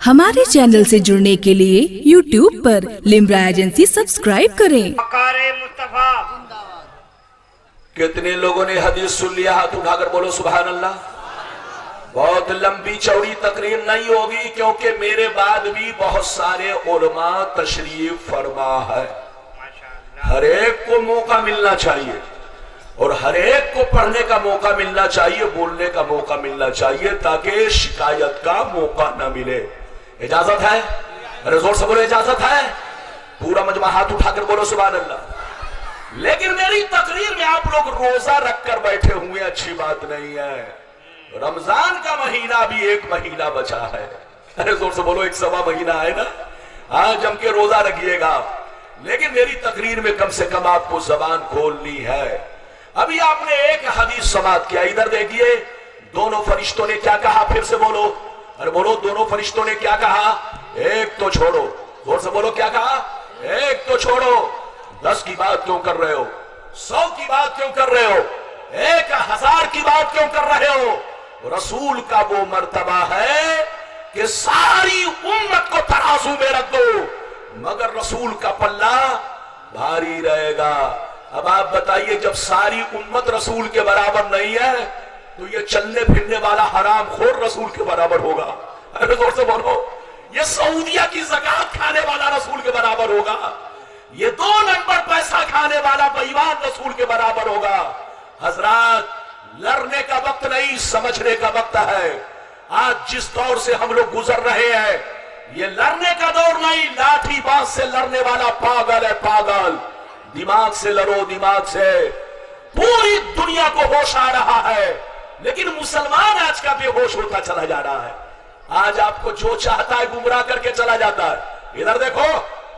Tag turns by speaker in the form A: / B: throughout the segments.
A: हमारे चैनल से जुड़ने के लिए YouTube पर लिम्रा एजेंसी सब्सक्राइब करें।
B: मुस्तफा
C: कितने लोगों ने हदीस सुन लिया? हाथ उठाकर बोलो सुभान अल्लाह। बहुत लंबी चौड़ी तकरीर नहीं होगी क्योंकि मेरे बाद भी बहुत सारे उलमा तशरीफ फरमा है। हर एक को मौका मिलना चाहिए और हर एक को पढ़ने का मौका मिलना चाहिए, बोलने का मौका मिलना चाहिए ताकि शिकायत का मौका न मिले। इजाजत है? अरे जोर से बोलो इजाजत है। पूरा मजमा हाथ उठाकर बोलो सुभान अल्लाह। लेकिन मेरी तकरीर में आप लोग रोजा रखकर बैठे हुए अच्छी बात नहीं है। रमजान का महीना भी एक महीना बचा है। अरे जोर से बोलो, एक सवा महीना है ना। आज जम के रोजा रखिएगा, लेकिन मेरी तकरीर में कम से कम आपको जबान खोलनी है। अभी आपने एक हदीस समाप्त किया, इधर देखिए दोनों फरिश्तों ने क्या कहा, फिर से बोलो। अरे बोलो, दोनों फरिश्तों ने क्या कहा? एक तो छोड़ो। जोर से बोलो, क्या कहा? एक तो छोड़ो। 10 की बात क्यों कर रहे हो? 100 की बात क्यों कर रहे हो? 1000 की बात क्यों कर रहे हो? रसूल का वो मर्तबा है कि सारी उम्मत को तराजू में रख दो, मगर रसूल का पल्ला भारी रहेगा। अब आप बताइए, जब सारी उम्मत रसूल के बराबर नहीं है तो ये चलने फिरने वाला हराम खोर रसूल के बराबर होगा। अरे जोर से बोलो, ये सऊदिया की ज़कात खाने वाला रसूल के बराबर होगा। ये 2 नंबर पैसा खाने वाला बेईमान रसूल के बराबर होगा। हजरात, लड़ने का वक्त नहीं, समझने का वक्त है। आज जिस दौर से हम लोग गुजर रहे हैं, ये लड़ने का दौर नहीं, लाठी बाज से लड़ने वाला पागल है, पागल। दिमाग से लड़ो, दिमाग से। पूरी दुनिया को होश आ रहा है, लेकिन मुसलमान आज का बेहोश होता चला जा रहा है। आज आपको जो चाहता है गुमराह करके चला जाता है। इधर देखो,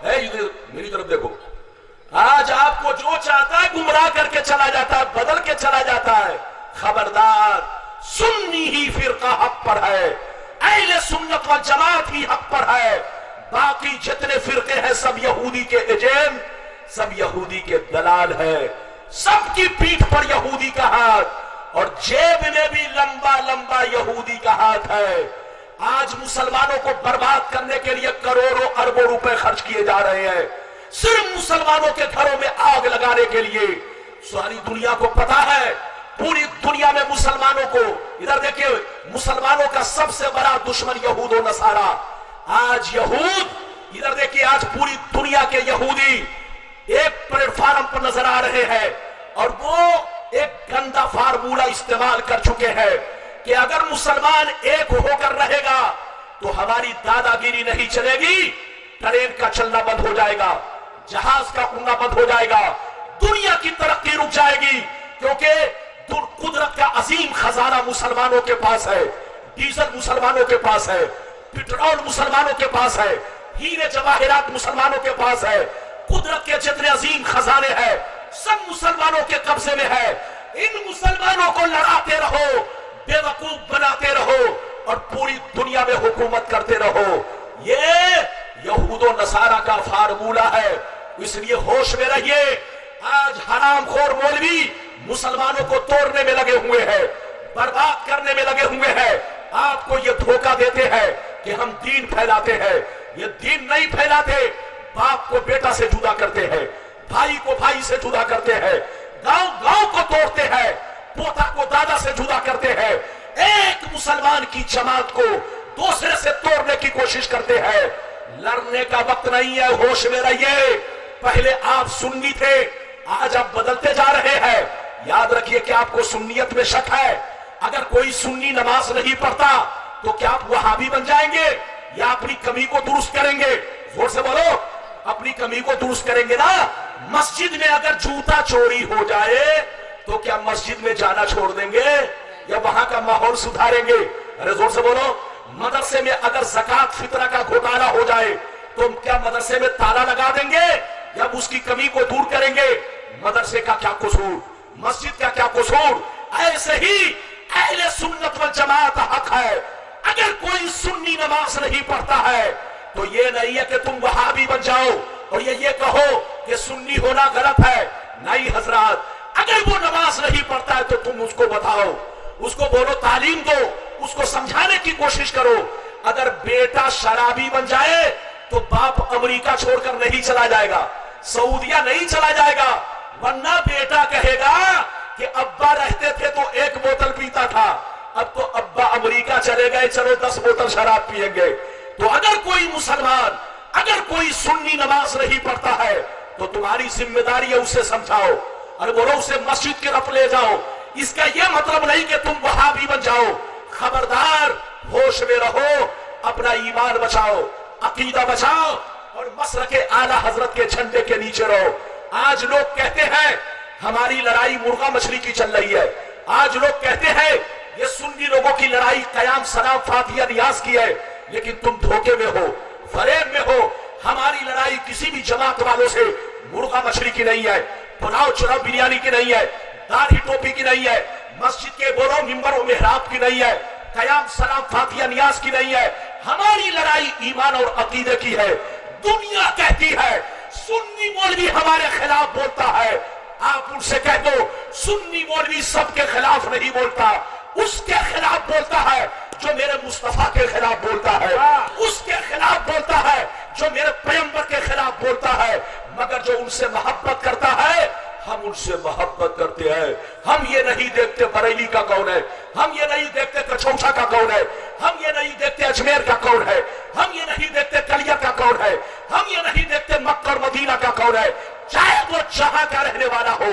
C: इधर मेरी तरफ देखो। आज आपको जो चाहता है गुमराह करके चला जाता है, बदल के चला जाता है। खबरदार, सुन्नी ही फिरका हक पर है, अहले सुन्नत व जमात ही हक पर है। बाकी जितने फिरके हैं सब यहूदी के एजेंट, सब यहूदी के दलाल है। सबकी पीठ पर यहूदी का हाथ और जेब में भी लंबा लंबा यहूदी का हाथ है। आज मुसलमानों को बर्बाद करने के लिए करोड़ों अरबों रुपए खर्च किए जा रहे हैं, सिर्फ मुसलमानों के घरों में आग लगाने के लिए। सारी दुनिया को पता है, पूरी दुनिया में मुसलमानों को, इधर देखिए, मुसलमानों का सबसे बड़ा दुश्मन यहूद और नसारा। आज यहूद, इधर देखिए, आज पूरी दुनिया के यहूदी एक प्लेटफार्म पर नजर आ रहे हैं और वो एक गंदा फार्मूला इस्तेमाल कर चुके हैं कि अगर मुसलमान एक होकर रहेगा तो हमारी दादागिरी नहीं चलेगी, ट्रेन का चलना बंद हो जाएगा, जहाज का उड़ना बंद हो जाएगा, दुनिया की तरक्की रुक जाएगी। क्योंकि कुदरत का अजीम खजाना मुसलमानों के पास है। डीजल मुसलमानों के पास है, पेट्रोल मुसलमानों के पास है, हीरे जवाहिरात मुसलमानों के पास है। कुदरत के जितने अजीम खजाने हैं सब मुसलमानों के कब्जे में है। इन मुसलमानों को लड़ाते रहो, बेवकूफ बनाते रहो और पूरी दुनिया में हुकूमत करते रहो। ये यहूदो नसारा का फार्मूला है, इसलिए होश में रहिए। आज हरामखोर मौलवी मुसलमानों को तोड़ने में लगे हुए हैं, बर्बाद करने में लगे हुए हैं। आपको ये धोखा देते हैं कि हम दीन फैलाते हैं। ये दीन नहीं फैलाते, बाप को बेटा से जुदा करते हैं, भाई को भाई से जुदा करते हैं, गांव गांव को तोड़ते हैं, पोता को दादा से जुदा करते हैं। एक मुसलमान की जमात को दूसरे से तोड़ने की कोशिश करते हैं। लड़ने का वक्त नहीं है, होश में रहिए। पहले आप सुन्नी थे, आज आप बदलते जा रहे हैं। याद रखिए कि आपको सुन्नियत में शक है। अगर कोई सुन्नी नमाज नहीं पढ़ता तो क्या आप वहाबी बन जाएंगे या अपनी कमी को दुरुस्त करेंगे? जोर से बोलो, अपनी कमी को दुरुस्त करेंगे ना। मस्जिद में अगर जूता चोरी हो जाए तो क्या मस्जिद में जाना छोड़ देंगे या वहां का माहौल सुधारेंगे? अरे जोर से बोलो। मदरसे में अगर ज़कात फितरा का घोटाला हो जाए तो क्या मदरसे में ताला लगा देंगे या उसकी कमी को दूर करेंगे? मदरसे का क्या कसूर, मस्जिद का क्या कसूर? ऐसे ही अहले सुन्नत व जमात हक है। अगर कोई सुन्नी नमाज नहीं पढ़ता है तो ये नहीं है कि तुम वहाबी बन जाओ और ये कहो कि सुन्नी होना गलत है। नहीं हजरात, अगर वो नमाज नहीं पढ़ता है तो तुम उसको बताओ, उसको बोलो, तालीम दो, उसको समझाने की कोशिश करो। اگر بیٹا شرابی بن جائے تو باپ امریکہ چھوڑ کر نہیں چلا جائے گا, سعودیہ نہیں چلا جائے گا, ورنہ بیٹا کہے گا کہ ابا رہتے تھے تو 1 بوتل پیتا تھا, اب تو ابا امریکہ چلے گئے, چلو 10 بوتل شراب پیئیں گے. تو اگر کوئی مسلمان, اگر کوئی سنی نماز نہیں پڑھتا ہے تو تمہاری ذمہ داری ہے اسے سمجھاؤ, اور بولو اسے مسجد کی طرف لے جاؤ. اس کا یہ مطلب نہیں کہ تم وہابی بن جاؤ. خبردار, ہوش میں رہو, اپنا ایمان بچاؤ, عقیدہ بچاؤ, اور مسلک اعلیٰ حضرت کے جھنڈے کے نیچے رہو. آج لوگ کہتے ہیں ہماری لڑائی مرغا مچھلی کی چل رہی ہے, آج لوگ کہتے ہیں یہ سنی لوگوں کی لڑائی قیام سلام فاتحہ نیاز کی ہے, لیکن تم دھوکے میں ہو, فریب میں ہو. ہماری لڑائی کسی بھی جماعت والوں سے مرغا مچھلی کی نہیں ہے, پلاؤ چلاؤ بریانی کی نہیں ہے, داڑھی ٹوپی کی نہیں ہے, مسجد کے بولو منبر و محراب کی نہیں ہے, قیام سلام فاتحہ نیاز کی نہیں ہے. ہماری لڑائی ایمان اور عقیدے کی ہے. دنیا کہتی ہے سنی مولوی ہمارے خلاف بولتا ہے, آپ ان سے کہہ دو سنی مولوی سب کے خلاف نہیں بولتا, اس کے خلاف بولتا ہے جو میرے مصطفیٰ کے خلاف بولتا ہے, اس کے خلاف بولتا ہے جو میرے پیغمبر کے خلاف بولتا ہے. مگر جو ان سے محبت کرتا ہے ہم ان سے محبت کرتے ہیں. ہم یہ نہیں دیکھتے بریلی کا کون ہے, ہم یہ نہیں دیکھتے کچوچا کا کون ہے, ہم یہ نہیں دیکھتے اجمیر کا کون ہے, ہم یہ نہیں دیکھتے کلیا کا کون ہے, ہم یہ نہیں دیکھتے مکہ اور مدینہ کا کون ہے, چاہے وہ جہاں کا رہنے والا ہو.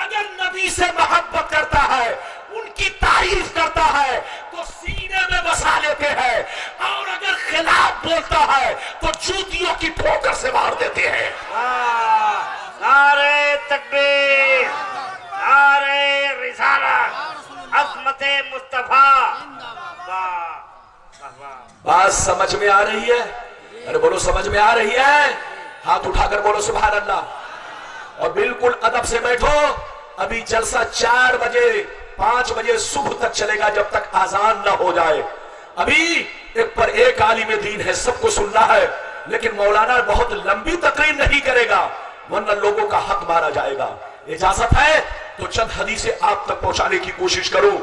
C: اگر نبی سے محبت کرتا ہے, ان کی تعریف کرتا ہے تو سینے میں بسا لیتے ہیں, اور اگر خلاف بولتا ہے تو جوتیوں کی ٹھوکر سے مار دیتے ہیں.
B: نعرہ تکبیر, نعرہ رسالت, عظمت مصطفیٰ.
C: بات سمجھ میں آ رہی ہے؟ ارے بولو سمجھ میں آ رہی ہے؟ ہاتھ اٹھا کر بولو سبحان اللہ. اور بالکل ادب سے بیٹھو. ابھی جلسہ 4 بجے 5 بجے صبح تک چلے گا جب تک اذان نہ ہو جائے. ابھی ایک پر ایک عالم دین ہے, سب کو سننا ہے, لیکن مولانا بہت لمبی تقریر نہیں کرے گا ورنہ لوگوں کا حق مارا جائے گا. اجازت ہے تو چند حدیثیں آپ تک پہنچانے کی کوشش کروں.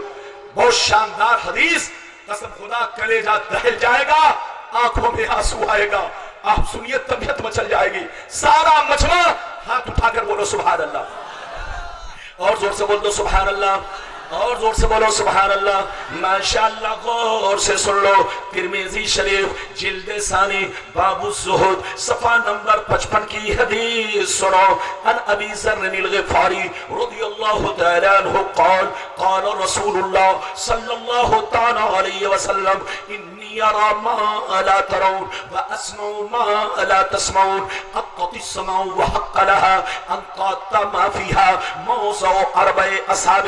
C: بہت شاندار حدیث, قسم خدا کلیجہ دہل جائے گا, آنکھوں میں آنسو آئے گا, آپ سنیے طبیعت مچل جائے گی. سارا مجمع ہاتھ اٹھا کر بولو سبحان اللہ, اور زور سے بول دو سبحان اللہ, اور زور سے بولو سبحان اللہ. ماشاءاللہ غور سے سن لو. ترمذی شریف جلد ثانی باب الزہد صفحہ نمبر 55 کی حدیث سنو. عن ابی ذر الغفاری رضی اللہ تعالی عنہ قال قال رسول اللہ صلی اللہ تعالی علیہ وسلم انی ارى ما لا ترون واسمع ما لا تسمعون قطت السماء وحق لها ان قطع ما فيها موضع 4 اصحاب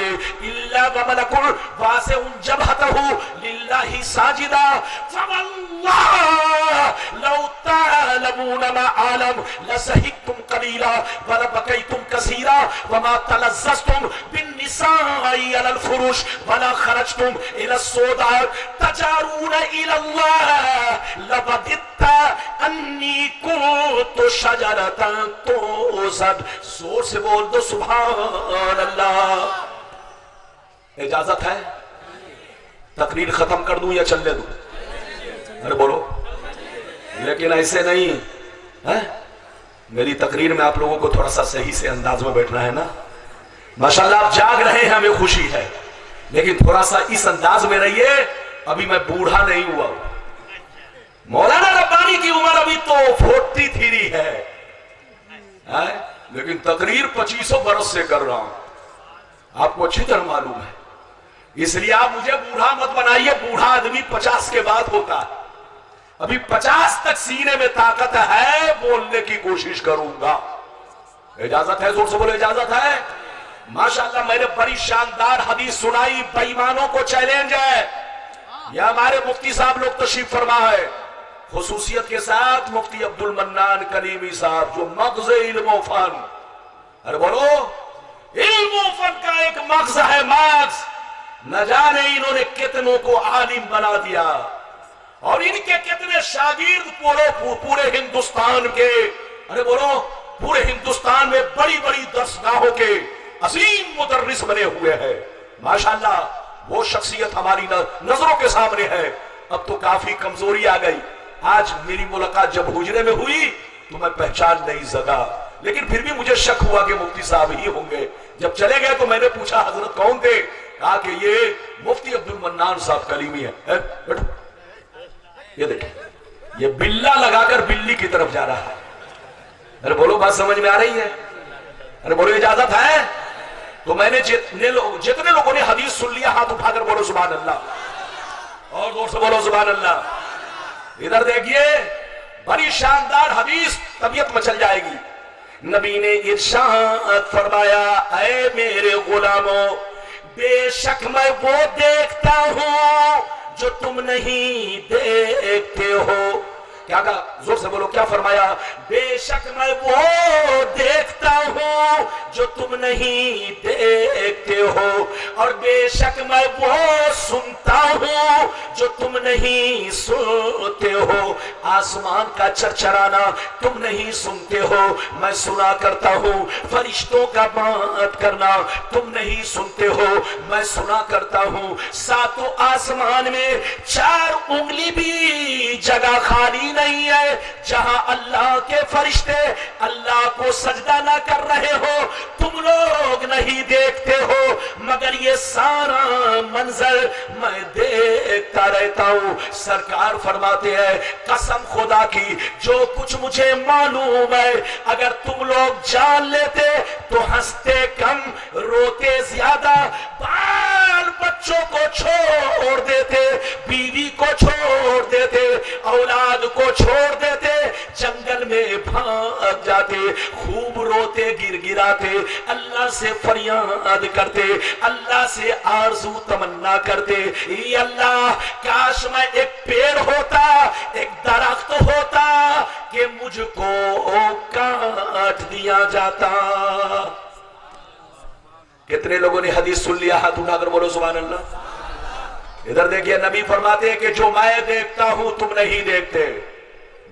C: وملك واسع جبهته لله ساجدا فوالله لو تعلمون ما اعلم لسهقتم قليلا ولبكيتم كثيرا وما تلذذتم بالنساء على الفرش ولا خرجتم الى السوداء تجارون الى الله لوددت انی كنت شجرة توسد. زور سے بول دو سبحان اللہ. اجازت ہے تقریر ختم کر دوں یا چلنے دوں؟ ارے بولو. لیکن ایسے نہیں, میری تقریر میں آپ لوگوں کو تھوڑا سا صحیح سے انداز میں بیٹھنا ہے نا. ماشاءاللہ آپ جاگ رہے ہیں, ہمیں خوشی ہے, لیکن تھوڑا سا اس انداز میں رہیے. ابھی میں بوڑھا نہیں ہوا ہوں. مولانا ربانی کی عمر ابھی تو 43 ہے, لیکن تقریر 2500 برس سے کر رہا ہوں, آپ کو اچھی طرح معلوم ہے. اس لیے آپ مجھے بوڑھا مت بنائیے, بوڑھا آدمی 50 کے بعد ہوتا ہے. ابھی 50 تک سینے میں طاقت ہے, بولنے کی کوشش کروں گا. اجازت ہے؟ زور سے بولے اجازت ہے. ماشاءاللہ میں نے بڑی شاندار حدیث سنائی. بے ایمانوں کو چیلنج ہے. یہ ہمارے مفتی صاحب لوگ تشریف فرما ہے, خصوصیت کے ساتھ مفتی عبد المنان کلیمی صاحب, جو مغز علم و فن. ارے بولو, علم و فن کا ایک مغز ہے, مغز. نہ جانے انہوں نے کتنوں کو عالم بنا دیا, اور ان کے کتنے شاگرد پورے ہندوستان کے, ارے بولو پورے ہندوستان میں بڑی بڑی درسگاہوں کے عظیم مدرس بنے ہوئے ہیں. ماشاءاللہ وہ شخصیت ہماری نظروں کے سامنے ہے. اب تو کافی کمزوری آ گئی. آج میری ملاقات جب حجرے میں ہوئی تو میں پہچان نہیں سکا, لیکن پھر بھی مجھے شک ہوا کہ مفتی صاحب ہی ہوں گے. جب چلے گئے تو میں نے پوچھا حضرت کون تھے؟ کہا کہ یہ مفتی عبد المنان صاحب کلیمی ہے. بیٹھو, یہ دیکھیں, یہ بلا لگا کر بلی کی طرف جا رہا ہے. ارے بولو بات سمجھ میں آ رہی ہے؟ ارے بولو اجازت ہے؟ تو میں نے جتنے لوگوں نے حدیث سن لیا ہاتھ اٹھا کر بولو سبحان اللہ, اور زور سے بولو سبحان اللہ. ادھر دیکھیے, بڑی شاندار حدیث, طبیعت مچل جائے گی. نبی نے ارشاد فرمایا, اے میرے غلاموں, بے شک میں وہ دیکھتا ہوں جو تم نہیں دیکھتے ہو. کیا کہا؟ زور سے بولو, کیا فرمایا؟ بے شک میں وہ دیکھتا ہوں جو تم نہیں دیکھتے ہو, اور بے شک میں وہ سنتا ہوں جو تم نہیں سنتے ہو. آسمان کا چرچرانا تم نہیں سنتے ہو, میں سنا کرتا ہوں. فرشتوں کا بات کرنا تم نہیں سنتے ہو, میں سنا کرتا ہوں. ساتوں آسمان میں 4 انگلی بھی جگہ خالی نہیں ہے جہاں اللہ کے فرشتے اللہ کو سجدہ نہ کر رہے ہو. تم لوگ نہیں دیکھتے ہو, مگر یہ سارا منظر میں دیکھتا رہتا ہوں. سرکار فرماتے ہیں, قسم خدا کی جو کچھ مجھے معلوم ہے اگر تم لوگ جان لیتے تو ہنستے کم, روتے زیادہ, بال بچوں کو چھوڑ دیتے, بیوی کو چھوڑ دیتے, اولاد کو چھوڑ دیتے, جنگل میں بھاگ جاتے, خوب روتے گر گراتے, اللہ سے فریاد کرتے, اللہ سے آرزو تمنا کرتے, اے اللہ کاش میں ایک پیڑ ہوتا, ایک درخت ہوتا کہ مجھ کو کاٹ دیا جاتا. کتنے لوگوں نے حدیث سن لیا ہاتھ اٹھا کر بولو سبحان اللہ. ادھر دیکھیے, نبی فرماتے ہیں کہ جو میں دیکھتا ہوں تم نہیں دیکھتے,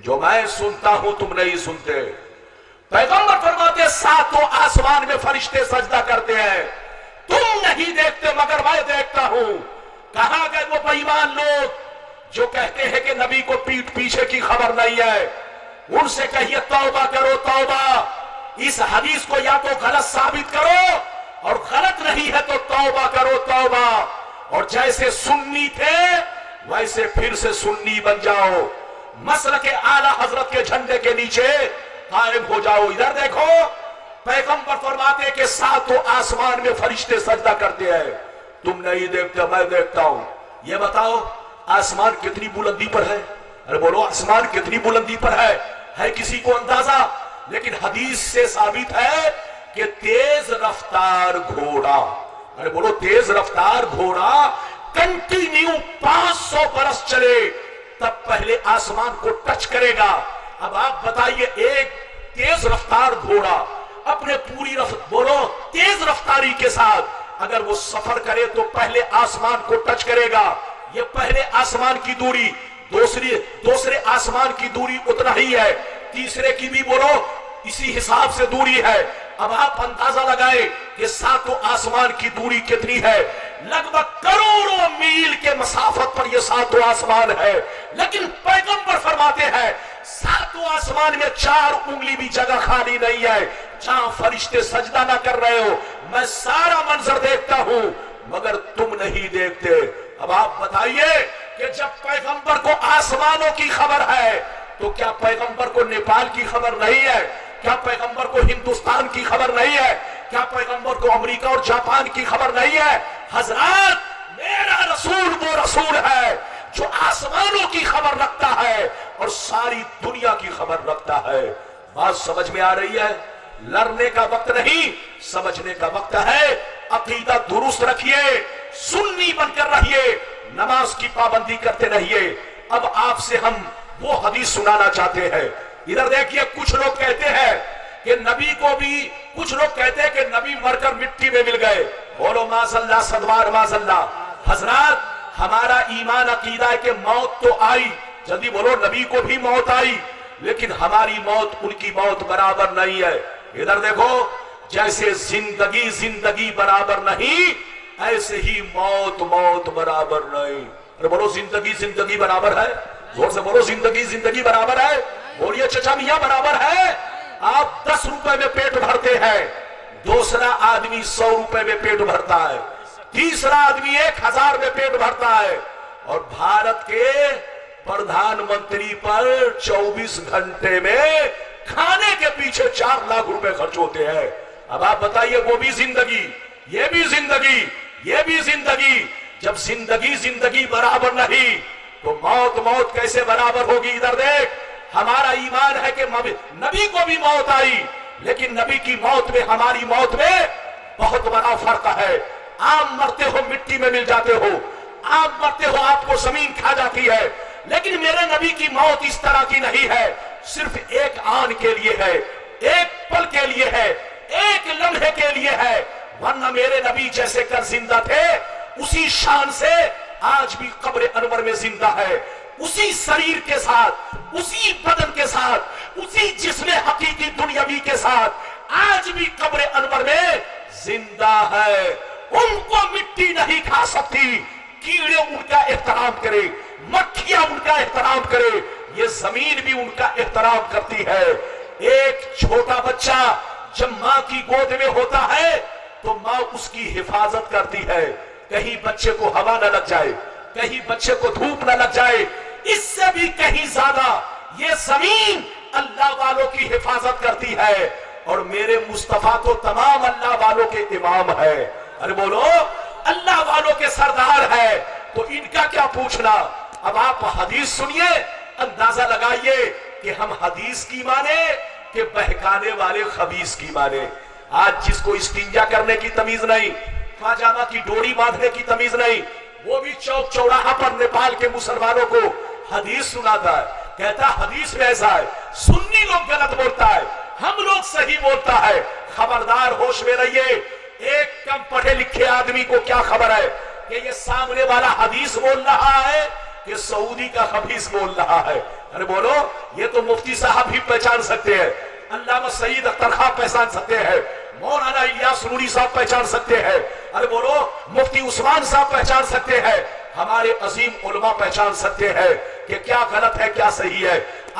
C: جو میں سنتا ہوں تم نہیں سنتے. پیغمبر فرماتے ہیں 7 آسمان میں فرشتے سجدہ کرتے ہیں, تم نہیں دیکھتے مگر میں دیکھتا ہوں. کہاں گئے وہ بے ایمان لوگ جو کہتے ہیں کہ نبی کو پیٹھ پیچھے کی خبر نہیں ہے؟ ان سے کہیے توبہ کرو توبہ, اس حدیث کو یا تو غلط ثابت کرو, اور غلط نہیں ہے تو توبہ کرو توبہ, اور جیسے سنی تھے ویسے پھر سے سنی بن جاؤ, مسلک اعلیٰ حضرت کے جھنڈے کے نیچے قائم ہو جاؤ. ادھر دیکھو, پیغمبر فرماتے کہ 7 آسمان میں فرشتے سجدہ کرتے ہیں, تم نہیں دیکھتے میں دیکھتا ہوں. یہ بتاؤ آسمان کتنی بلندی پر ہے؟ ارے بولو آسمان کتنی بلندی پر ہے کسی کو اندازہ؟ لیکن حدیث سے ثابت ہے کہ تیز رفتار گھوڑا, ارے بولو تیز رفتار گھوڑا کنٹینیو 500 برس چلے تب پہلے آسمان کو ٹچ کرے گا. اب آپ بتائیے, ایک تیز رفتار گھوڑا اپنے پوری بولو تیز رفتاری کے ساتھ اگر وہ سفر کرے تو پہلے آسمان کو ٹچ کرے گا. یہ پہلے آسمان کی دوری, دوسرے آسمان کی دوری اتنا ہی ہے, تیسرے کی بھی بولو اسی حساب سے دوری ہے. اب آپ اندازہ لگائے کہ 7 آسمان کی دوری کتنی ہے؟ لگ بھگ کروڑوں میل کے مسافت پر یہ 7 آسمان ہے. لیکن پیغمبر فرماتے ہیں 7 آسمان میں 4 انگلی بھی جگہ خالی نہیں ہے جہاں فرشتے سجدہ نہ کر رہے ہو. میں سارا منظر دیکھتا ہوں مگر تم نہیں دیکھتے. اب آپ بتائیے کہ جب پیغمبر کو آسمانوں کی خبر ہے تو کیا پیغمبر کو نیپال کی خبر نہیں ہے؟ کیا پیغمبر کو ہندوستان کی خبر نہیں ہے؟ کیا پیغمبر کو امریکہ اور جاپان کی خبر نہیں ہے؟ حضرات, میرا رسول وہ رسول ہے جو آسمانوں کی خبر رکھتا ہے اور ساری دنیا کی خبر رکھتا ہے. بات سمجھ میں آ رہی ہے؟ لڑنے کا وقت نہیں, سمجھنے کا وقت ہے. عقیدہ درست رکھیے, سنی بن کر رہیے, نماز کی پابندی کرتے رہیے. اب آپ سے ہم وہ حدیث سنانا چاہتے ہیں. ادھر دیکھیے, کچھ لوگ کہتے ہیں کہ نبی کو بھی, کچھ لوگ کہتے ہیں کہ نبی مر کر مٹی میں مل گئے. بولو ماذ اللہ, صدوار ماذ اللہ. حضرات, ہمارا ایمان عقیدہ ہے کہ موت تو آئی, جلدی بولو نبی کو بھی موت آئی, لیکن ہماری موت ان کی موت برابر نہیں ہے. ادھر دیکھو, جیسے زندگی برابر نہیں ایسے ہی موت برابر نہیں. ارے بولو زندگی زندگی برابر ہے، زور سے بولو زندگی زندگی برابر ہے، بولیے چچا میاں برابر ہے۔ آپ 10 روپے میں پیٹ بھرتے ہیں، دوسرا آدمی 100 روپے میں پیٹ بھرتا ہے، تیسرا آدمی 1000 میں پیٹ بھرتا ہے، اور بھارت کے پردھان منتری پر 24 گھنٹے میں کھانے کے پیچھے 4 لاکھ روپے خرچ ہوتے ہیں۔ اب آپ بتائیے وہ بھی زندگی، یہ بھی زندگی، یہ بھی زندگی۔ جب زندگی زندگی برابر نہیں تو موت موت کیسے برابر ہوگی؟ ادھر دیکھ، ہمارا ایمان ہے کہ نبی کو بھی موت آئی، لیکن نبی کی موت میں ہماری موت میں بہت بڑا فرق ہے۔ آپ مرتے ہو مٹی میں مل جاتے ہو، آپ مرتے ہو آپ کو زمین کھا جاتی ہے، لیکن میرے نبی کی موت اس طرح کی نہیں ہے، صرف ایک آن کے لیے ہے، ایک پل کے لیے ہے، ایک لمحے کے لیے ہے۔ ورنہ میرے نبی جیسے کل زندہ تھے اسی شان سے آج بھی قبر انور میں زندہ ہے، اسی شریر کے ساتھ، اسی بدن کے ساتھ، اسی جسم حقیقی دنیاوی کے ساتھ آج بھی قبر انور میں زندہ ہے۔ ان کو مٹی نہیں کھا سکتی، کیڑے ان کا احترام کرے، مکھیاں ان کا احترام کرے، یہ زمین بھی ان کا احترام کرتی ہے۔ ایک چھوٹا بچہ جب ماں کی گود میں ہوتا ہے تو ماں اس کی حفاظت کرتی ہے، کہیں بچے کو ہوا نہ لگ جائے، کہیں بچے کو دھوپ نہ لگ جائے۔ اس سے بھی کہیں زیادہ یہ زمین اللہ والوں کی حفاظت کرتی ہے، اور میرے مصطفیٰ تو تمام اللہ والوں کے امام ہے۔ ارے بولو اللہ والوں کے سردار ہے، تو ان کا کیا پوچھنا۔ اب آپ حدیث سنیے، اندازہ لگائیے کہ ہم حدیث کی مانے کہ بہکانے والے خبیث کی مانے۔ آج جس کو استنجا کرنے کی تمیز نہیں، پاجامہ کی ڈوری باندھنے کی تمیز نہیں، وہ بھی چوک چوراہا پر نیپال کے مسلمانوں کو حدیث سناتا ہے، کہتا حدیث میں ایسا ہے۔ سنی لوگ غلط بولتا ہے، ہم لوگ صحیح بولتا ہے۔ خبردار ہوش میں رہیے، ایک کم پڑھے لکھے آدمی کو کیا خبر ہے کہ یہ سامنے والا حدیث بول رہا ہے کہ سعودی کا خبیث بول رہا ہے۔ ارے بولو، یہ تو مفتی صاحب بھی پہچان سکتے ہیں، علامہ سعید اختر خان پہچان سکتے ہیں، مولانا الیاس نوری صاحب پہچان سکتے ہیں، ارے بولو مفتی عثمان صاحب پہچان سکتے ہیں، ہمارے عظیم علماء پہچان سکتے ہیں کہ کیا غلط ہے کیا صحیح ہے۔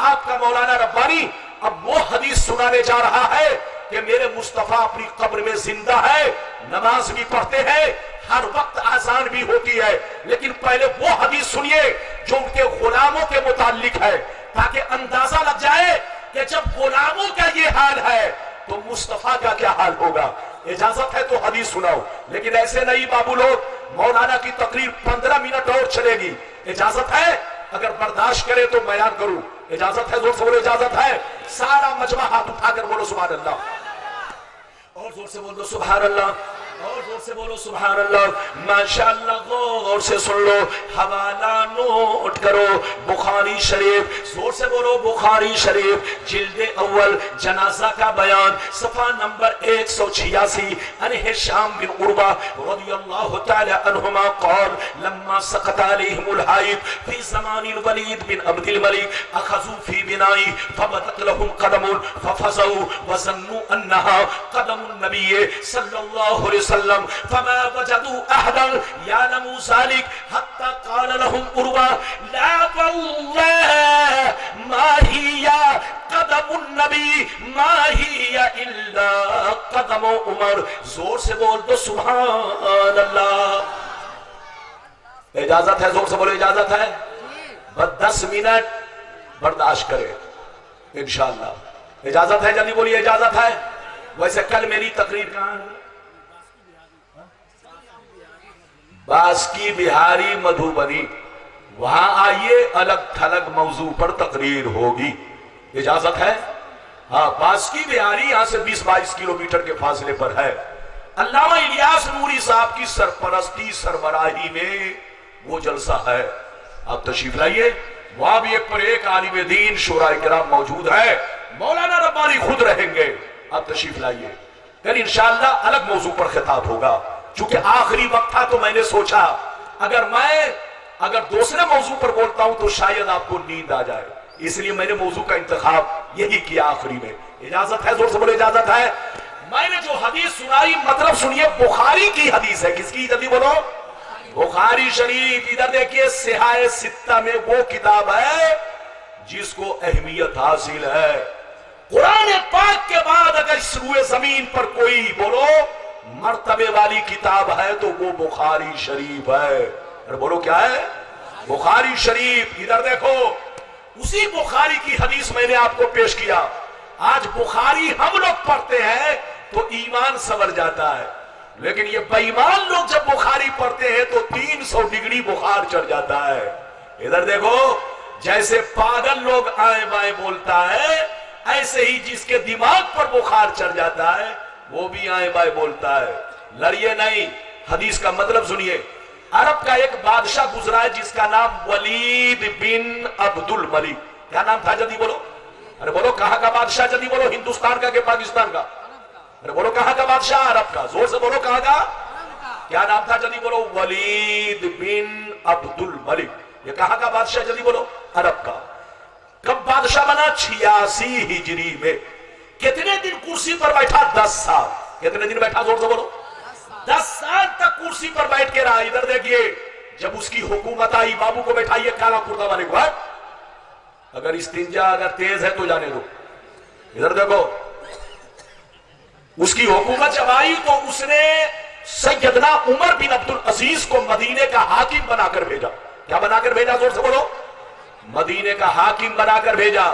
C: آپ کا مولانا ربانی اب وہ حدیث سنانے جا رہا ہے کہ میرے مصطفیٰ اپنی قبر میں زندہ ہے، نماز بھی پڑھتے ہیں، ہر وقت آزان بھی ہوتی ہے، لیکن پہلے وہ حدیث سنیے جو ان کے غلاموں کے متعلق ہے، تاکہ اندازہ لگ جائے کہ جب غلاموں کا یہ حال ہے تو مصطفیٰ کا کیا حال ہوگا۔ اجازت ہے تو حدیث سناؤ، لیکن ایسے نہیں بابو لوگ، مولانا کی تقریر 15 منٹ اور چلے گی، اجازت ہے؟ اگر برداشت کرے تو بیان کروں، اجازت ہے؟ زور سے بولو اجازت ہے؟ سارا مجمع ہاتھ اٹھا کر بولو سبحان اللہ، اور زور سے بولو سبحان اللہ، اور زور سے بولو سبحان اللہ۔ ماشاءاللہ غور سے سن لو، حوالہ نوٹ کرو، بخاری شریف، زور سے بولو بخاری شریف، جلد اول جنازہ کا بیان، صفحہ نمبر 186۔ عن ہشام بن عروہ رضی اللہ تعالی عنہما قال لما سقط علیہم الحائط فی زمان الولید بن عبد الملک اخذوا فی بنائی فبدت لهم قدم ففزعوا وظنوا انها قدم النبی صلی اللہ علیہ وسلم فما وجدوا احدا يعلم ذلك حتى قال لهم عروة لا والله ما هي قدم النبی ما هي الا قدم عمر۔ زور سے بول دو سبحان اللہ۔ اجازت ہے؟ زور سے بولو اجازت ہے؟ بس 10 منٹ برداشت کرے انشاءاللہ، اجازت ہے؟ جلدی بولیے اجازت ہے؟ ویسے کل میری تقریر کہاں ہے؟ باسکی بہاری مدھوبنی، وہاں آئیے، الگ تھلگ موضوع پر تقریر ہوگی، اجازت ہے؟ ہاں، باسکی بہاری یہاں سے 20-22 کلومیٹر کے فاصلے پر ہے۔ علامہ الیاس نوری صاحب کی سرپرستی سربراہی میں وہ جلسہ ہے، آپ تشریف لائیے، وہاں بھی ایک پر ایک عالم دین شورا کرام موجود ہے، مولانا ربانی خود رہیں گے، آپ تشریف لائیے۔ پھر انشاءاللہ الگ موضوع پر خطاب ہوگا، چونکہ آخری وقت تھا تو میں نے سوچا اگر دوسرے موضوع پر بولتا ہوں تو شاید آپ کو نیند آ جائے، اس لیے میں نے موضوع کا انتخاب یہی کیا آخری میں۔ اجازت ہے؟ زور سے بولے اجازت ہے؟ میں نے جو حدیث سنائی مطلب سنیے، بخاری کی حدیث ہے، کس کی؟ جلدی بولو، बुखारी शरीफ, इधर देखिए सिहाए सित्ता में वो किताब है जिसको अहमियत हासिल है। कुरान पाक के बाद अगर इस रूए जमीन पर कोई बोलो मर्तबे वाली किताब है तो वो बुखारी शरीफ है। अरे बोलो क्या है? बुखारी शरीफ। इधर देखो, उसी बुखारी की हदीस मैंने आपको पेश किया। आज बुखारी हम लोग पढ़ते हैं तो ईमान संवर जाता है, लेकिन ये बेईमान लोग जब बुखारी पढ़ते हैं तो 300 डिग्री बुखार चढ़ जाता है। इधर देखो, जैसे पागल लोग आए बाएं बोलता है, ऐसे ही जिसके दिमाग पर बुखार चढ़ जाता है वो भी आए बाएं बोलता है। लड़िए नहीं, हदीस का मतलब सुनिए। अरब का एक बादशाह गुजरा है जिसका नाम वलीद बिन अब्दुल मलिक। क्या नाम था? जल्दी बोलो। अरे बोलो, कहां का बादशाह? जल्दी बोलो। हिंदुस्तान का कि पाकिस्तान का? अरे बोलो, कहां का बादशाह? अरब का। जोर से बोलो, कहां का? क्या नाम था? जल्दी बोलो। वलीद बिन अब्दुल मलिक। ये कहां का बादशाह? जल्दी बोलो। अरब का। कब बादशाह बना? 86 हिजरी में। कितने दिन कुर्सी पर बैठा? 10 साल। कितने दिन बैठा? जोर से बोलो। 10 साल तक कुर्सी पर बैठ के रहा। इधर देखिए, जब उसकी हुकूमत आई, बाबू को बैठाइए काला कुर्ता वाले को। अगर इस्तिंजा अगर तेज है तो जाने दो। इधर देखो, उसकी हुकूमत जब आई तो उसने सैयदना उमर बिन अब्दुल अजीज को मदीने का हाकिम बनाकर भेजा। क्या बनाकर भेजा? जोर से बोलो। मदीने का हाकिम बनाकर भेजा,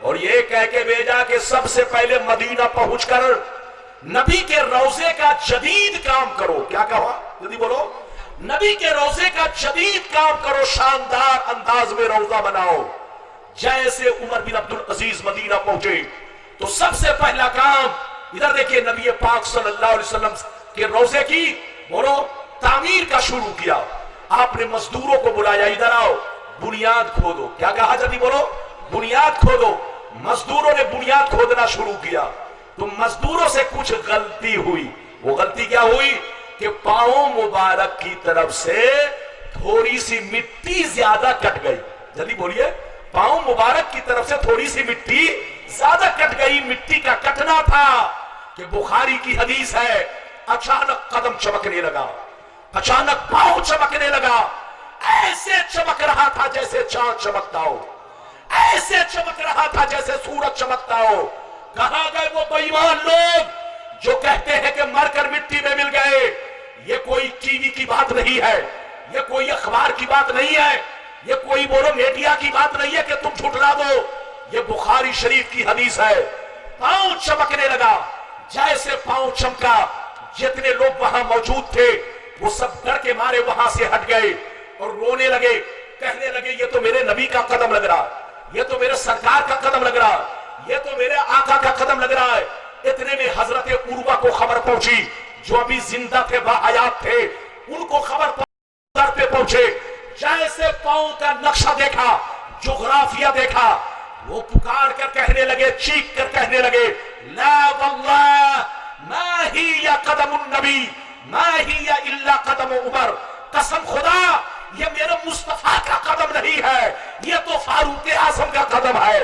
C: और ये कह के भेजा कि सबसे पहले मदीना पहुंचकर नबी के रोजे का जदीद काम करो। क्या कहा? जल्दी बोलो। नबी के रोजे का जदीद काम करो, शानदार अंदाज में रोजा बनाओ। जैसे उमर बिन अब्दुल अजीज मदीना पहुंचे तो सबसे पहला काम, इधर देखिए, नबी पाक सल्लल्लाहु अलैहि वसल्लम के रोजे की बोलो तामीर का शुरू किया। आपने मजदूरों को बुलाया, इधर आओ, बुनियाद खोदो। क्या कहा? जल्दी बोलो। बुनियाद खोदो। मजदूरों ने बुनियाद खोदना शुरू किया तो मजदूरों से कुछ गलती हुई। वो गलती क्या हुई कि पांव मुबारक की तरफ से थोड़ी सी मिट्टी ज्यादा कट गई। जल्दी बोलिए। पांव मुबारक की तरफ से थोड़ी सी मिट्टी ज्यादा कट गई। मिट्टी का कटना था कि बुखारी की हदीस है, अचानक कदम चमकने लगा, अचानक पांव चमकने लगा। ऐसे चमक रहा था जैसे चांद चमकता हो, ऐसे चमक रहा था जैसे सूरज चमकता हो। कहां गए वो बेईमान लोग जो कहते हैं कि मरकर मिट्टी में मिल गए? ये कोई टीवी की बात नहीं है, ये कोई अखबार की बात नहीं है, ये कोई बोलो मीडिया की बात नहीं है कि तुम झुठला दो। ये बुखारी शरीफ की हदीस है। पांव चमकने लगा। जैसे पांव चमका, जितने लोग वहां मौजूद थे वो सब डर के मारे वहां से हट गए और रोने लगे, कहने लगे ये तो मेरे नबी का कदम लग रहा, ये तो मेरे सरकार का कदम लग रहा, ये तो मेरे आका का कदम लग रहा है। इतने में हजरत उर्वा को खबर पहुंची, जो अभी जिंदा थे, बाहयात थे, उनको खबर पे पहुंचे। जैसे पांव का नक्शा देखा, जोग्राफिया देखा, वो पुकार कर कहने लगे, चीख कर कहने लगे, ला वल्लाह मा ही या कदमुन नबी मा ही या इल्ला कदम उमर। कसम खुदा, ये मेरे मुस्तफा का कदम नहीं है, ये तो फारूक आजम का कदम है,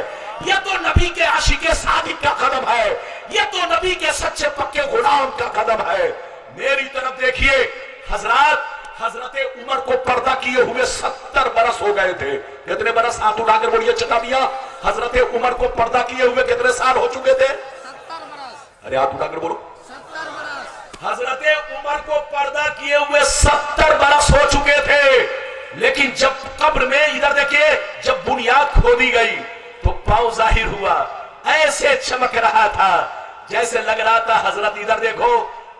C: ये तो नबी के आशिके सादिक का कदम है, ये तो नबी के सच्चे पक्के गुलाम का कदम है। मेरी तरफ देखिए हजरत, हजरत उमर को पर्दा किए हुए 70 बरस हो गए थे। कितने बरस? हाथ उठाकर बोलिए, चटा दिया। हजरत उमर को पर्दा किए हुए कितने साल हो चुके थे?
D: 70 बरस।
C: अरे हाथ उठाकर बोलो।
D: 70 बरस।
C: हजरत उमर को पर्दा किए हुए 70 बरस हो चुके थे। लेकिन जब कब्र में, इधर देखिए, जब बुनियाद खोदी गई तो पांव जाहिर हुआ, ऐसे चमक रहा था जैसे लग रहा था हजरत, इधर देखो,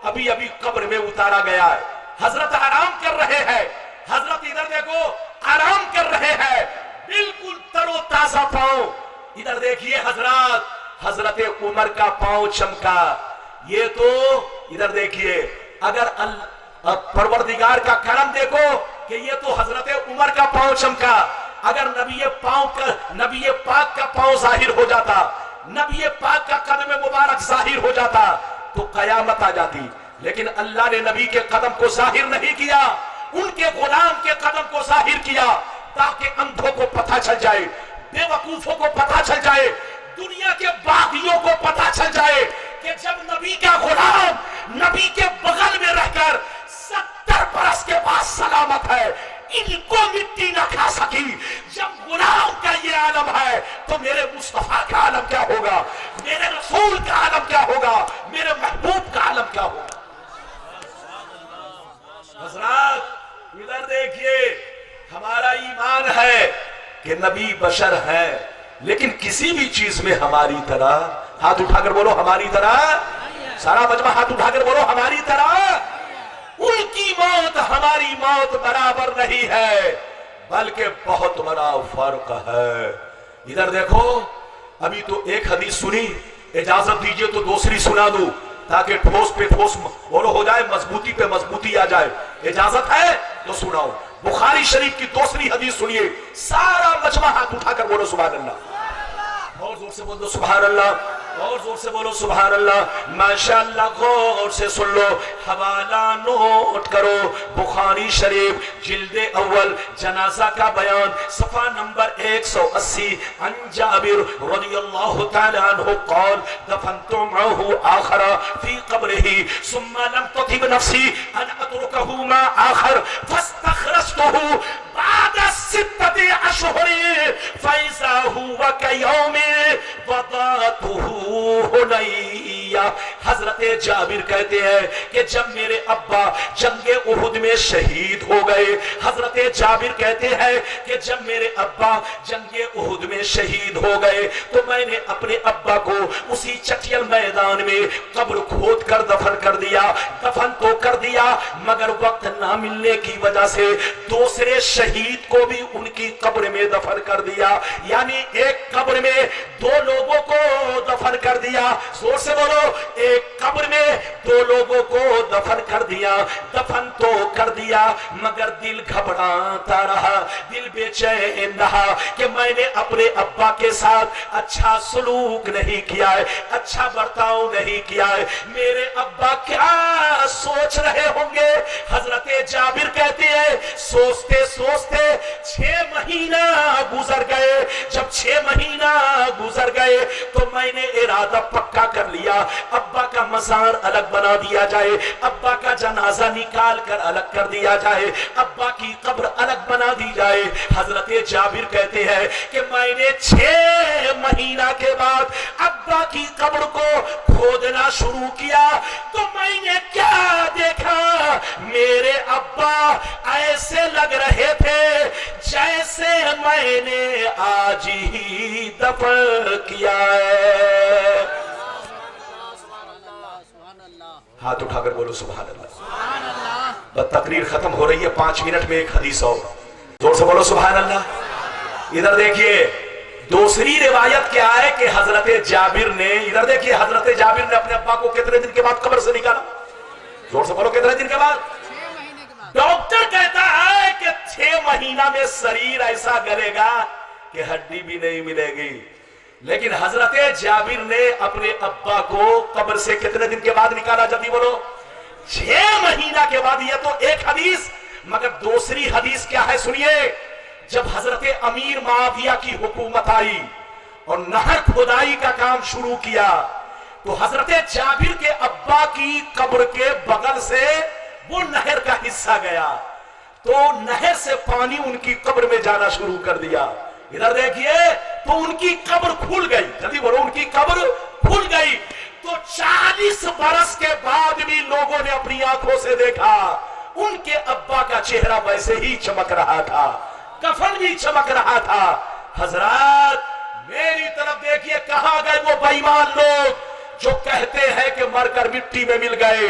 C: अभी अभी कब्र में उतारा गया है। हजरत आराम कर रहे हैं, हजरत इधर देखो आराम कर रहे हैं, बिल्कुल तरोताजा पांव। इधर देखिए हजरत, हजरत उमर का पांव चमका। ये तो इधर देखिए, अगर परवरदिगार का करम देखो कि ये तो हजरत उमर का पांव चमका। अगर नबी पाक का पांव जाहिर हो जाता, नबी पाक का कदम मुबारक जाहिर हो जाता तो कयामत आ जाती। लेकिन अल्लाह ने नबी के कदम को जाहिर नहीं किया, उनके गुलाम के कदम को जाहिर किया, ताकि अंधों को पता चल जाए, बेवकूफों को पता चल जाए, दुनिया के बागियों को पता चल जाए कि जब नबी का गुलाम नबी के बगल में रहकर 70 बरस के पास सलामत है, इनको मिट्टी ना खा सकी। जब गुलाम का ये आलम है तो मेरे मुस्तफा का आलम क्या होगा, मेरे रसूल का आलम क्या होगा, मेरे महबूब का आलम क्या होगा। हजरात इधर देखिए, हमारा ईमान है कि नबी बशर है, लेकिन किसी भी चीज में हमारी तरह, हाथ उठाकर बोलो हमारी तरह, सारा मजमा हाथ उठाकर बोलो हमारी तरह। उनकी मौत हमारी मौत बराबर नहीं है, बल्कि बहुत बड़ा फर्क है। इधर देखो, अभी तो एक हदीस सुनी, इजाजत दीजिए तो दूसरी सुना दूं, ताकि ठोस पे ठोस बोलो हो जाए, मजबूती पे मजबूती आ जाए। इजाजत है तो सुनाओ। बुखारी शरीफ की दूसरी हदीस सुनिए, सारा मजमा हाथ उठाकर बोलो सुभान अल्लाह, और जोर से बोलो सुभान अल्लाह, और जोर से बोलो सुभान अल्लाह। माशाअल्लाह, गौर से सुन लो, हवाला नोट करो। बुखारी शरीफ जिल्दे अव्वल जनाजा का बयान, सफा नंबर 180। अन जाबिर रज़ियल्लाहु तआला अन्हु क़ाल दफनतु मअहु आखरा फी क़ब्रिही सुम्मा लम ततिब नफ्सी अन अतरुकहु मा आखर फस्तखरजतुहु बाद सित्तति अशहुर फइज़ा हुवा कयौमि वदातुहु हुनैया। हजरत जाबिर कहते हैं कि जब मेरे अब्बा जंगे उहुद में शहीद हो गए, हजरत जाबिर कहते हैं कि जब मेरे अब्बा जंगे उहुद में शहीद हो गए तो मैंने अपने अब्बा को उसी चटियल मैदान में कब्र खोद कर दफन कर दिया। दफन तो कर दिया, मगर वक्त ना मिलने की वजह से दूसरे शहीद को भी उनकी कब्र में दफन कर दिया। यानी एक कब्र में दो लोगों को दफन कर दिया। जोर से बोलो, एक कब्र में दो लोगों को दफन कर दिया। दफन तो कर दिया, मगर दिल घबराता रहा, दिल बेचैन रहा कि मैंने अपने अब्बा के साथ अच्छा सलूक नहीं किया है, अच्छा बर्ताव नहीं किया है। मेरे अब्बा क्या सोच रहे होंगे। हजरत जाबिर कहते हैं, सोचते सोचते 6 महीना गुजर गए। जब 6 महीना गुजर गए तो मैंने इरादा पक्का कर लिया, अब्बा का मजार अलग बना दिया जाए, अब्बा का जनाजा निकाल कर अलग कर दिया जाए, अब्बा की कब्र अलग बना दी जाए। हजरत जाबिर कहते हैं कि मैंने 6 महीना के बाद अब्बा की कब्र को खोदना शुरू किया तो मैंने क्या देखा, मेरे अब्बा ऐसे लग रहे थे जैसे मैंने आज ही दफन किया है। हाथ उठाकर बोलो सुभान अल्लाह। बस तकरीर खत्म हो रही है, 5 मिनट में एक हदीस और, जोर से बोलो सुभान अल्लाह। इधर देखिए, दूसरी रिवायत क्या है कि हजरत जाबिर ने, इधर देखिए, हजरत जाबिर ने अपने अब्बा को कितने दिन के बाद कब्र से निकाला, जोर से बोलो कितने दिन के बाद। डॉक्टर कहता है कि 6 महीना में शरीर ऐसा गलेगा कि हड्डी भी नहीं मिलेगी। लेकिन हजरत जाबिर ने अपने अब्बा को कब्र से कितने दिन के बाद निकाला, जल्दी बोलो। 6 महीना के बाद। यह तो एक हदीस, मगर दूसरी हदीस क्या है सुनिए। जब हजरत अमीर मुआविया की हुकूमत आई और नहर खुदाई का काम शुरू किया तो हजरत जाबिर के अब्बा की कब्र के बगल से वो नहर का हिस्सा गया, तो नहर से पानी उनकी कब्र में जाना शुरू कर दिया। इधर देखिए, तो उनकी कब्र खुल गई, जल्दी बोलो, उनकी कब्र खुल गई। तो 40 बरस के बाद भी लोगों ने अपनी आंखों से देखा, उनके अब्बा का चेहरा वैसे ही चमक रहा था, कफन भी चमक रहा था। हजरात मेरी तरफ देखिए, कहां गए वो बेईमान लोग जो कहते हैं कि मरकर मिट्टी में मिल गए।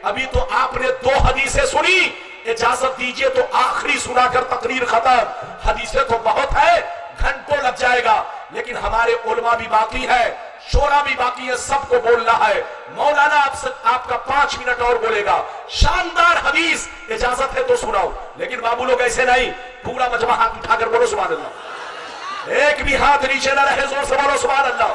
C: अभी तो आपने 2 हदीसें सुनी, इजाजत दीजिए तो आखिरी सुनाकर तकरीर खत्म। हदीसें तो बहुत है, घंटों लग जाएगा, लेकिन हमारे उलमा भी बाकी है, शोरा भी बाकी है, सबको बोलना है। मौलाना आपका 5 मिनट और बोलेगा। शानदार हदीस, इजाजत है तो सुनाओ, लेकिन बाबू लोग ऐसे नहीं, पूरा मजमा हाथ उठाकर बोलो सुभान अल्लाह। एक भी हाथ नीचे न रहे, जोर से बोलो सुभान अल्लाह,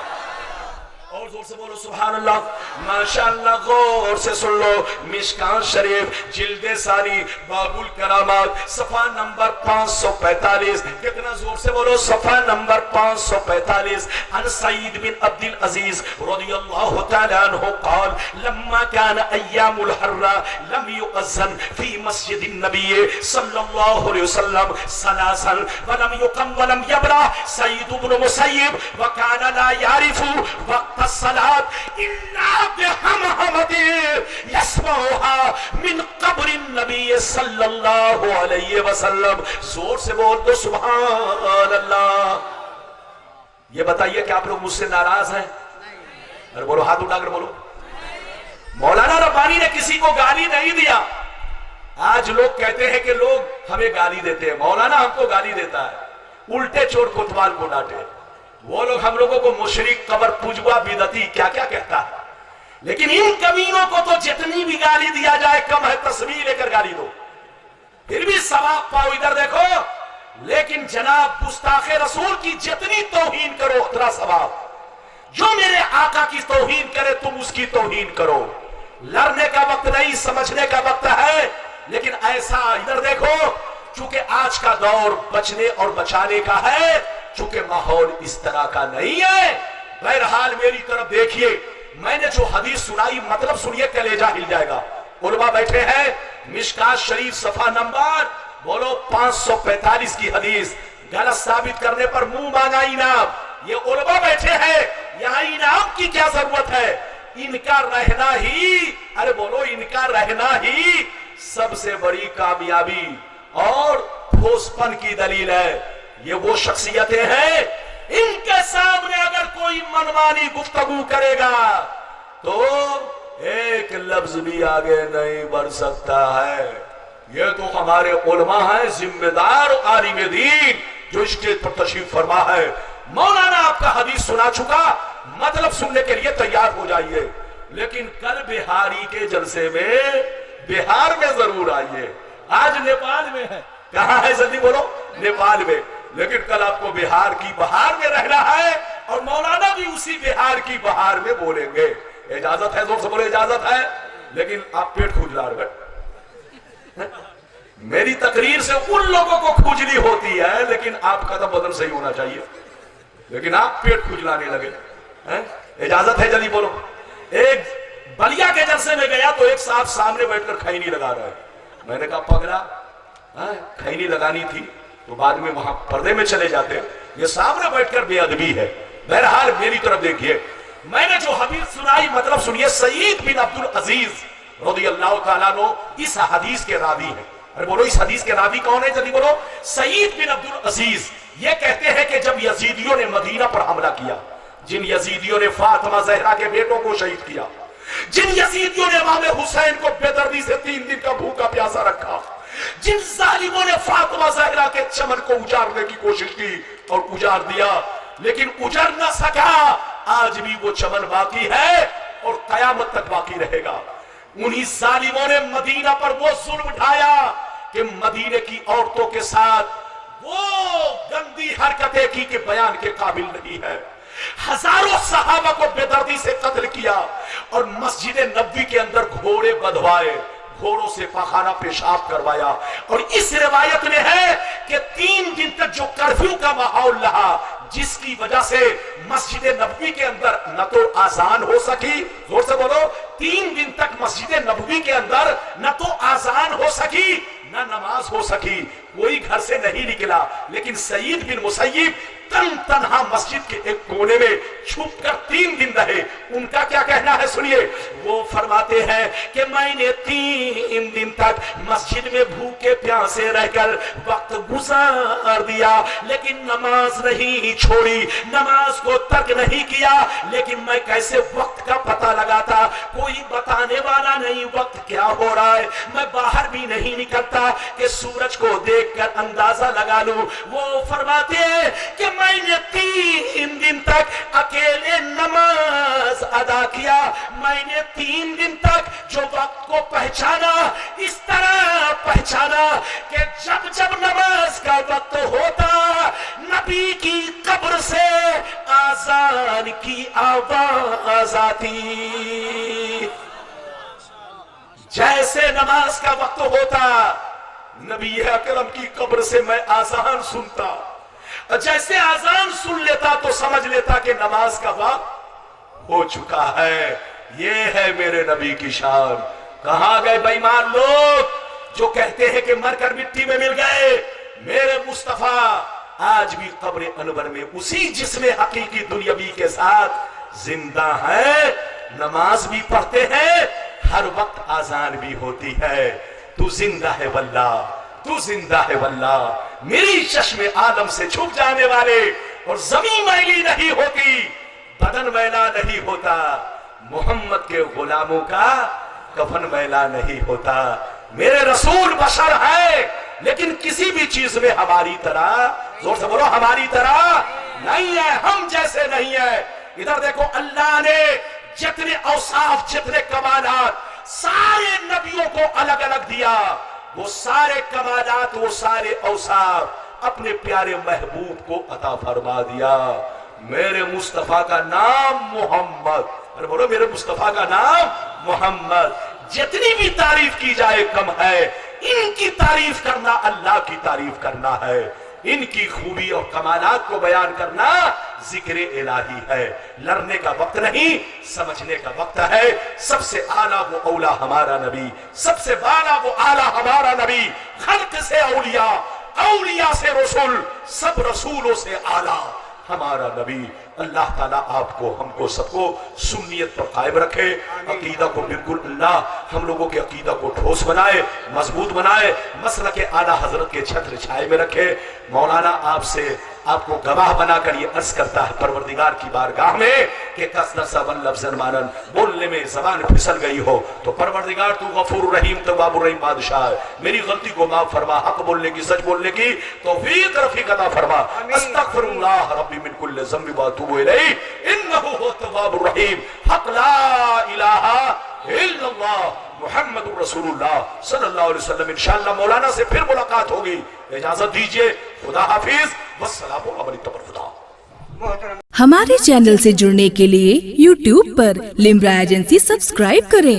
C: और जोर से से बोलो सुभान अल्लाह। माशाअल्लाह, गौर से सुन लो। मिशकात शरीफ जिल्दे सारी बाबुल करामात सफा नंबर 545। कितना जोर से बोलो, सफा नंबर 545। अन सईद बिन अब्दुल अजीज रज़ियल्लाहु तआला अन्हु क़ाल लम्मा कान अय्यामुल हर्रा लम युअज़्ज़न फी मस्जिदिन नबी सल्लल्लाहु अलैहि वसल्लम सलासन व लम युक़म व लम यबरा सईद इब्न मुसय्यब व कान ला यारिफु वक्त सलात इल्ला बिहमहमति यस्मउहा मिन कब्र नबी सल्लल्लाहु अलैहि वसल्लम। जोर से बोल दो सुभान अल्लाह। ये बताइए कि आप लोग मुझसे नाराज हैं? अरे बोलो, हाथ उठाकर बोलो। मौलाना रब्बानी ने किसी को गाली नहीं दिया। आज लोग कहते हैं कि लोग हमें गाली देते हैं, मौलाना हमको गाली देता है, उल्टे चोर कोतवाल को डांटे। वो लोग हम लोगों को मुशरिक, कबर पूजवा, बिदती क्या क्या कहता है। लेकिन इन कमीनों को तो जितनी भी गाली दिया जाए कम है, तस्वीर लेकर गाली दो फिर भी सवाब पाओ। इधर देखो। लेकिन जनाब गुस्ताखे रसूल की जितनी तौहीन करो उतना सवाब। जो मेरे आका की तौहीन करे तुम उसकी तौहीन करो। लड़ने का वक्त नहीं, समझने का वक्त है। लेकिन ऐसा, इधर देखो, चूंकि आज का दौर बचने और बचाने का है, चूंकि माहौल इस तरह का नहीं है। बहरहाल मेरी तरफ देखिए, मैंने जो हदीस सुनाई, मतलब सुनिए, कलेजा हिल जाएगा। उलमा बैठे हैं, मिशकात शरीफ सफा नंबर बोलो 545 की हदीस। गलत साबित करने पर मुंह मांगा इनाम। ये उलमा बैठे हैं, यहां इनाम की क्या जरूरत है? इनका रहना ही, अरे बोलो, इनका रहना ही सबसे बड़ी कामयाबी और ठोसपन की दलील है। ये वो शख्सियतें हैं, इनके सामने अगर कोई मनमानी गुफ्तगू करेगा तो एक लफ्ज भी आगे नहीं बढ़ सकता है। ये तो हमारे उलमा हैं, जिम्मेदार आलिम दीन, जो इसके पर तशरीफ फरमा है। मौलाना आपका हदीस सुना चुका, मतलब सुनने के लिए तैयार हो जाइए। लेकिन कल बिहारी के जलसे में बिहार में जरूर आइए। आज नेपाल में है। कहां है? जल्दी बोलो। नेपाल में। लेकिन कल आपको बिहार की बहार में रहना है और मौलाना भी उसी बिहार की बहार में बोलेंगे। इजाजत है? जोर से बोले, इजाजत है। लेकिन आप पेट खुजला रहे। मेरी तकरीर से उन लोगों को खुजली होती है, लेकिन आपका तो बदन सही होना चाहिए। लेकिन आप पेट खुजलाने लगे। इजाजत है? जल्दी बोलो। एक बलिया के जलसे में गया तो एक साहब सामने बैठकर खैनी लगा रहा है। मैंने कहा, पगला, खैनी लगानी थी तो बाद में वहां पर्दे में चले जाते। ये सामने बैठकर बेअदबी है। बहरहाल मेरी तरफ देखिए, मैंने जो हदीस सुनाई, मतलब सुनिए। सईद बिन अब्दुल अजीज रज़ियल्लाहु तआला अन्हु इस हदीस के रावी हैं। अरे बोलो, इस हदीस के रावी कौन है? जल्दी बोलो। सईद बिन अब्दुल अजीज ये कहते हैं कि जब यजीदियों ने मदीना पर हमला किया, जिन यजीदियों ने फातिमा ज़हरा के बेटों को शहीद किया, जिन यजीदियों ने इमाम हुसैन को बेदर्दी से 3 दिन का भूखा प्यासा रखा, जिन जालिमों ने फातिमा ज़हरा के चमन को उजाड़ने की कोशिश की और उजाड़ दिया, लेकिन उजड़ न सका, आज भी वो चमन बाकी है और कयामत तक बाकी रहेगा। उन्हीं जालिमों ने मदीना पर वो जुल्म ढाया कि मदीने की औरतों के साथ वो गंदी हरकतें की कि बयान के काबिल नहीं है। हजारों सहाबा को बेदर्दी से कत्ल किया और मस्जिद नबवी के अंदर घोड़े बंधवाए, घोड़ों से पखाना पेशाब करवाया। और इस रिवायत में है कि 3 दिन तक जो कर्फ्यू का माहौल रहा, जिसकी वजह से मस्जिद नबवी के अंदर न तो आजान हो सकी, जोर से बोलो, 3 दिन तक मस्जिद नबवी के अंदर न तो आजान हो सकी न नमाज हो सकी, कोई घर से नहीं निकला। लेकिन सईद बिन मुसय्यब तन्हा मस्जिद के एक कोने में छुपकर 3 दिन रहे। उनका क्या कहना है सुनिए। वो फरमाते हैं कि मैंने 3 दिन तक मस्जिद में भूखे प्यासे रहकर वक्त गुजार दिया, लेकिन नमाज नहीं छोड़ी, नमाज को तर्क नहीं किया। लेकिन मैं कैसे वक्त का पता लगाता? कोई बताने वाला नहीं वक्त क्या हो रहा है। मैं बाहर भी नहीं निकलता कि सूरज को देखकर अंदाजा लगा लूं। वो फरमाते हैं कि मैंने 3 दिन तक अकेले नमाज अदा किया। मैंने 3 दिन तक जो वक्त को पहचाना, इस तरह पहचाना कि जब जब नमाज का वक्त होता, नबी की कब्र से आजान की आवाज आती, जैसे नमाज का वक्त होता नबी अकरम की कब्र से मैं आजान सुनता, जैसे आजान सुन लेता तो समझ लेता कि नमाज का वक्त हो चुका है। ये है मेरे नबी की शान। कहां गए बेईमान लोग जो कहते हैं कि मरकर मिट्टी में मिल गए? मेरे मुस्तफा आज भी कब्र अनवर में उसी जिस्म हकीकी दुनियावी के साथ जिंदा है, नमाज भी पढ़ते हैं, हर वक्त आजान भी होती है। तू जिंदा है वल्लाह, तू जिंदा है वल्लाह। मेरी चश्मे आदम से छुप जाने वाले, और जमीन मैली नहीं होती, बदन मैला नहीं होता, मोहम्मद के गुलामों का कफन मैला नहीं होता। मेरे रसूल बशर है, लेकिन किसी भी चीज में हमारी तरह, जोर से बोलो, हमारी तरह नहीं है, हम जैसे नहीं है। इधर देखो, अल्लाह ने जितने औसाफ, जितने कमालात सारे नबियों को अलग अलग दिया, वो सारे कमालात, वो सारे औसाफ अपने प्यारे महबूब को अता फरमा दिया। मेरे मुस्तफा का नाम मोहम्मद, अरे बोलो, मेरे मुस्तफा का नाम मोहम्मद। जितनी भी तारीफ की जाए कम है। इनकी तारीफ करना अल्लाह की तारीफ करना है, इनकी खूबी और कमालात को बयान करना जिक्र इलाही है। लड़ने का वक्त नहीं, समझने का वक्त है। सबसे आला वो औला हमारा नबी, सबसे बाला वो आला हमारा नबी। खल्क से औलिया, औलिया से रसूल, सब रसूलों से आला हमारा नबी। अल्लाह ताला आपको, हमको, सबको सुन्नियत पर कायम रखे। अकीदा को बिल्कुल अल्लाह हम लोगों के अकीदा को ठोस बनाए, मजबूत बनाए, मसलक के आला हजरत के छत्र छाए में रखे। मौलाना आपसे, आपको गवाह बनाकर ये अर्ज करता है परवरदिगार की बारगाह में कि कसरत सबन लफ्ज़न मानन, बोलने में जबान फिसल गई हो तो परवरदिगार तू गफूर रहीम तव्वाबुर रहीम बादशाह है, मेरी गलती को माफ फरमा, हक बोलने की, सच बोलने की तौफीक रफीक अता फरमा। अस्तगफिरुल्लाह रब्बी मिन कुल्लि ज़ंबि व अतूबु इलैहि इन्नहु हुव तव्वाबुर रहीम। हक ला इलाहा इल्लल्लाह मुहम्मदुर रसूलुल्लाह सल्लल्लाहु अलैहि वसल्लम। इंशाअल्लाह मौलाना से फिर मुलाकात होगी। इजाजत दीजिए, खुदा हाफिज, वस्सलामु अलैकुम।
A: हमारे चैनल से जुड़ने के लिए YouTube पर लिम्रा एजेंसी सब्सक्राइब करें।